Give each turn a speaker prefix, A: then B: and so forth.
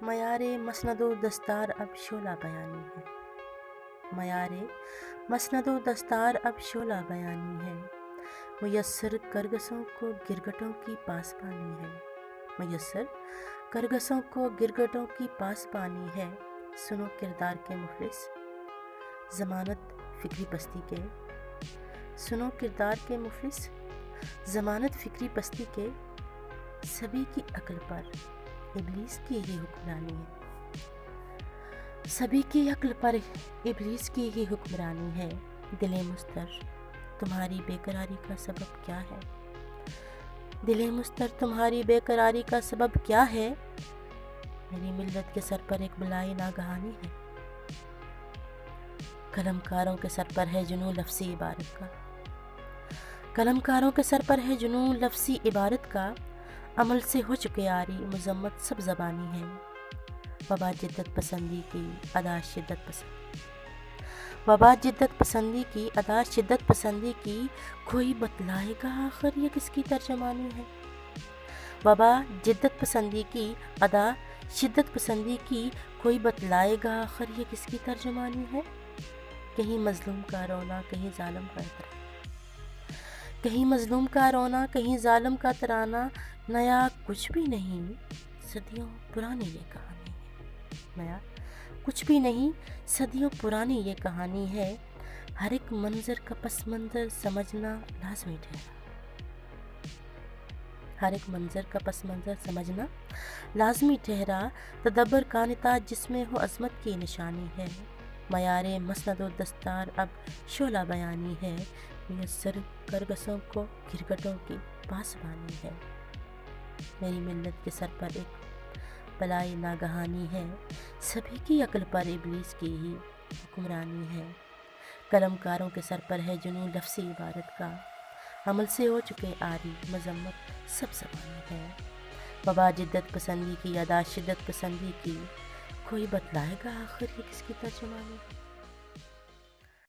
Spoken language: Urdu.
A: معیار مسند و دستار اب شعلہ بیانی ہے، معیار مسند و دستار اب شعلہ بیانی ہے، میسر کرگسوں کو گرگٹوں کی پاسبانی ہے، میسر کرگسوں کو گرگٹوں کی پاسبانی ہے، سنو کردار کے مفلس ضمانت فکری پستی کے، سنو کردار کے مفلس ضمانت فکری پستی کے، سبھی کی عقل پر ابلیس کی ہی حکمرانی ہے، سبھی کی عقل پر ابلیس کی ہی حکمرانی ہے، دل مضطر تمہاری بے قراری کا سبب کیا ہے، دل مضطر تمہاری بے قراری کا سبب کیا ہے، میری ملت کے سر پر ایک بلائی ناگہانی ہے، قلم کاروں کے سر پر ہے جنوں لفظی عبارت کا، قلم کاروں کے سر پر ہے جنوں لفظی عبارت کا، عمل سے ہو چکے عاری مذمت سب زبانی ہے، وبا جدت پسندی کی ادا شدت پسند، وبا جدت پسندی کی ادا شدت پسندی کی، کوئی بتلائے گا آخر یہ کس کی ترجمانی ہے، وبا جدت پسندی کی ادا شدت پسندی کی، کوئی بتلائے گا آخر یہ کس کی ترجمانی ہے، کہیں مظلوم کا رونا کہیں ظالم کا ترانہ، کہیں مظلوم کا رونا کہیں ظالم کا ترانہ، نیا کچھ بھی نہیں صدیوں پرانی یہ کہانی ہے، نیا کچھ بھی نہیں صدیوں پرانی یہ کہانی ہے، ہر ایک منظر کا پس منظر سمجھنا لازمی ٹھہرا، ہر ایک منظر کا پس منظر سمجھنا لازمی ٹھہرا، تدبر کا نتاج جس میں ہو عظمت کی نشانی ہے، معیار مسند و دستار اب شعلہ بیانی ہے، میسر کرگسوں کو گرگٹوں کی پاسبانی ہے، میری ملت کے سر پر ایک بلائی ناگہانی ہے، سبھی کی عقل پر ابلیس کی ہی حکمرانی ہے، قلم کاروں کے سر پر ہے جنوں لفظی عبارت کا، عمل سے ہو چکے عاری مذمت سب زبانی ہے، وبا جدت پسندی کی ادا شدت پسندی کی، کوئی بتلائے گا آخر یہ کس کی ترجمانی ہے۔